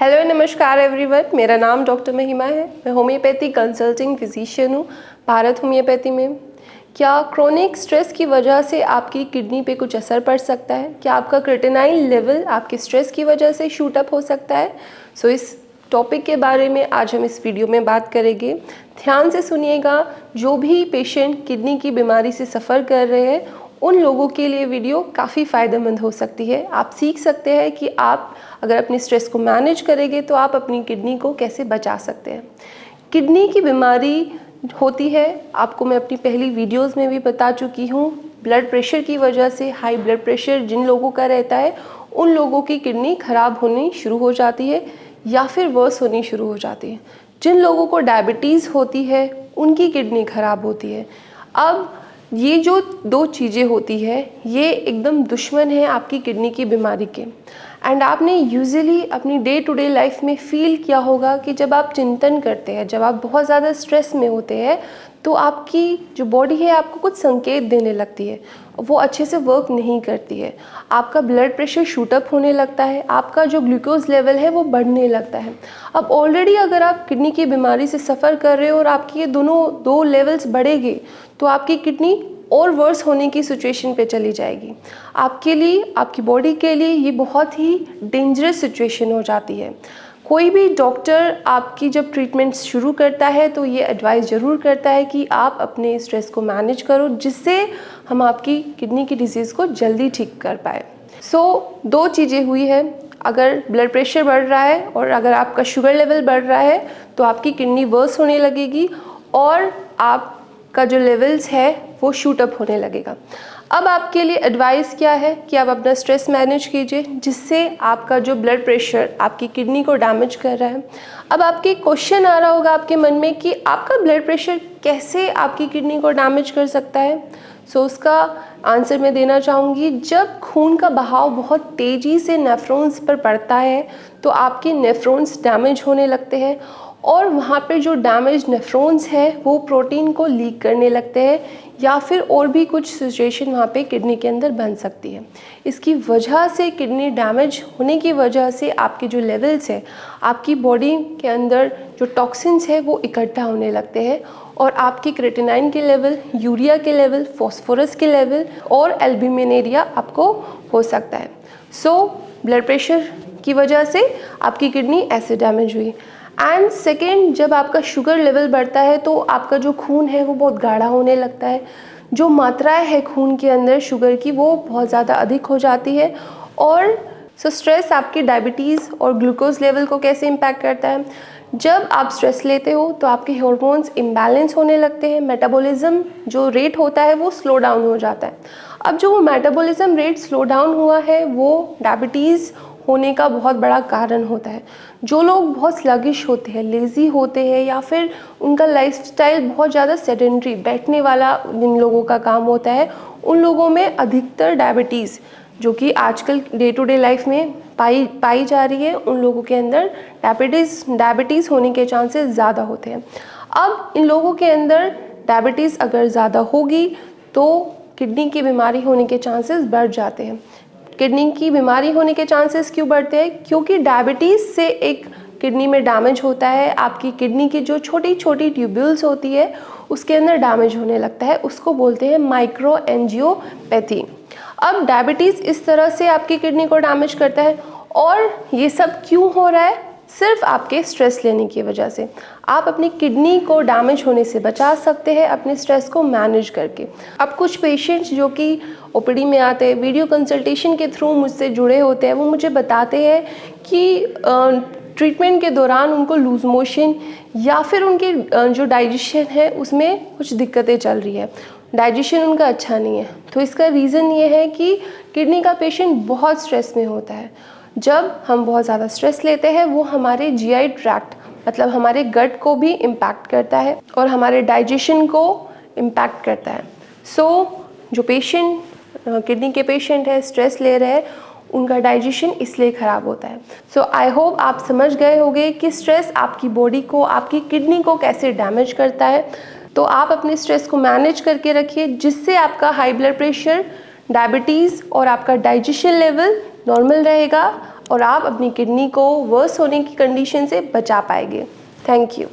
Hello नमस्कार everyone, मेरा नाम डॉक्टर महिमा है। मैं होम्योपैथी कंसल्टिंग फिजिशियन हूँ भारत होम्योपैथी में। क्या क्रोनिक स्ट्रेस की वजह से आपकी किडनी पे कुछ असर पड़ सकता है? क्या आपका क्रिएटिनाइन लेवल आपके स्ट्रेस की वजह से शूट अप हो सकता है? इस टॉपिक के बारे में आज हम इस वीडियो में बात करेंगे। ध्यान से सुनिएगा। जो भी पेशेंट किडनी की बीमारी से सफ़र कर रहे हैं उन लोगों के लिए वीडियो काफ़ी फ़ायदेमंद हो सकती है। आप सीख सकते हैं कि आप अगर अपनी स्ट्रेस को मैनेज करेंगे तो आप अपनी किडनी को कैसे बचा सकते हैं। किडनी की बीमारी होती है, आपको मैं अपनी पहली वीडियोस में भी बता चुकी हूँ। ब्लड प्रेशर की वजह से, हाई ब्लड प्रेशर जिन लोगों का रहता है उन लोगों की किडनी ख़राब होनी शुरू हो जाती है या फिर वर्स होनी शुरू हो जाती है। जिन लोगों को डायबिटीज़ होती है उनकी किडनी ख़राब होती है। अब ये जो दो चीज़ें होती है ये एकदम दुश्मन है आपकी किडनी की बीमारी के। एंड आपने यूजुअली अपनी डे टू डे लाइफ में फील किया होगा कि जब आप चिंतन करते हैं, जब आप बहुत ज़्यादा स्ट्रेस में होते हैं तो आपकी जो बॉडी है आपको कुछ संकेत देने लगती है, वो अच्छे से वर्क नहीं करती है। आपका ब्लड प्रेशर शूटअप होने लगता है, आपका जो ग्लूकोज लेवल है वो बढ़ने लगता है। अब ऑलरेडी अगर आप किडनी की बीमारी से सफ़र कर रहे हो और आपकी ये दो लेवल्स बढ़ेंगे तो आपकी किडनी और वर्स होने की सिचुएशन पे चली जाएगी। आपके लिए, आपकी बॉडी के लिए ये बहुत ही डेंजरस सिचुएशन हो जाती है। कोई भी डॉक्टर आपकी जब ट्रीटमेंट शुरू करता है तो ये एडवाइस ज़रूर करता है कि आप अपने स्ट्रेस को मैनेज करो, जिससे हम आपकी किडनी की डिजीज़ को जल्दी ठीक कर पाए। दो चीज़ें हुई है। अगर ब्लड प्रेशर बढ़ रहा है और अगर आपका शुगर लेवल बढ़ रहा है तो आपकी किडनी वर्स होने लगेगी और आपका जो लेवल्स है वो शूट अप होने लगेगा। अब आपके लिए एडवाइस क्या है कि आप अपना स्ट्रेस मैनेज कीजिए, जिससे आपका जो ब्लड प्रेशर आपकी किडनी को डैमेज कर रहा है। अब आपके क्वेश्चन आ रहा होगा आपके मन में कि आपका ब्लड प्रेशर कैसे आपकी किडनी को डैमेज कर सकता है। उसका आंसर मैं देना चाहूँगी। जब खून का बहाव बहुत तेज़ी से नेफ्रॉन्स पर पड़ता है तो आपके नेफ्रॉन्स डैमेज होने लगते हैं और वहाँ पे जो डैमेज नेफ्रॉन्स है वो प्रोटीन को लीक करने लगते हैं या फिर और भी कुछ सिचुएशन वहाँ पे किडनी के अंदर बन सकती है। इसकी वजह से, किडनी डैमेज होने की वजह से आपके जो लेवल्स है आपकी बॉडी के अंदर जो टॉक्सिन्स है वो इकट्ठा होने लगते हैं और आपकी क्रिएटिनाइन के लेवल, यूरिया के लेवल, फॉस्फोरस के लेवल और एल्ब्यूमिनेरिया आपको हो सकता है। ब्लड प्रेशर की वजह से आपकी किडनी ऐसे डैमेज हुई। एंड सेकेंड, जब आपका शुगर लेवल बढ़ता है तो आपका जो खून है वो बहुत गाढ़ा होने लगता है। जो मात्राएं है खून के अंदर शुगर की वो बहुत ज़्यादा अधिक हो जाती है। और स्ट्रेस आपके डायबिटीज़ और ग्लूकोज लेवल को कैसे इम्पैक्ट करता है? जब आप स्ट्रेस लेते हो तो आपके हार्मोन्स इम्बैलेंस होने लगते हैं, मेटाबॉलिज्म जो रेट होता है वो स्लो डाउन हो जाता है। अब जो वो मेटाबॉलिज्म रेट स्लो डाउन हुआ है वो डायबिटीज़ होने का बहुत बड़ा कारण होता है। जो लोग बहुत स्लगिश होते हैं, लेज़ी होते हैं या फिर उनका लाइफस्टाइल बहुत ज़्यादा सेडेंटरी, बैठने वाला जिन लोगों का काम होता है, उन लोगों में अधिकतर डायबिटीज़ जो कि आजकल डे टू डे लाइफ में पाई जा रही है, उन लोगों के अंदर डायबिटीज़ होने के चांसेस ज़्यादा होते हैं। अब इन लोगों के अंदर डायबिटीज़ अगर ज़्यादा होगी तो किडनी की बीमारी होने के चांसेस बढ़ जाते हैं। किडनी की बीमारी होने के चांसेस क्यों बढ़ते हैं? क्योंकि डायबिटीज़ से एक किडनी में डैमेज होता है। आपकी किडनी की जो छोटी छोटी ट्यूब्यूल्स होती है उसके अंदर डैमेज होने लगता है, उसको बोलते हैं माइक्रो एंजियोपैथी। अब डायबिटीज़ इस तरह से आपकी किडनी को डैमेज करता है और ये सब क्यों हो रहा है? सिर्फ आपके स्ट्रेस लेने की वजह से। आप अपनी किडनी को डैमेज होने से बचा सकते हैं अपने स्ट्रेस को मैनेज करके। अब कुछ पेशेंट्स जो कि ओपीडी में आते हैं, वीडियो कंसल्टेशन के थ्रू मुझसे जुड़े होते हैं, वो मुझे बताते हैं कि ट्रीटमेंट के दौरान उनको लूज मोशन या फिर उनके जो डाइजेशन है उसमें कुछ दिक्कतें चल रही है, डाइजेशन उनका अच्छा नहीं है। तो इसका रीज़न ये है कि किडनी का पेशेंट बहुत स्ट्रेस में होता है। जब हम बहुत ज़्यादा स्ट्रेस लेते हैं वो हमारे जीआई ट्रैक्ट, मतलब हमारे गट को भी इम्पैक्ट करता है और हमारे डाइजेशन को इम्पैक्ट करता है। जो पेशेंट किडनी के पेशेंट है, स्ट्रेस ले रहे हैं, उनका डाइजेशन इसलिए ख़राब होता है। आई होप आप समझ गए होंगे कि स्ट्रेस आपकी बॉडी को, आपकी किडनी को कैसे डैमेज करता है। तो आप अपने स्ट्रेस को मैनेज करके रखिए, जिससे आपका हाई ब्लड प्रेशर, डायबिटीज़ और आपका डाइजेशन लेवल नॉर्मल रहेगा। और आप अपनी किडनी को वर्स होने की कंडीशन से बचा पाएंगे। Thank you.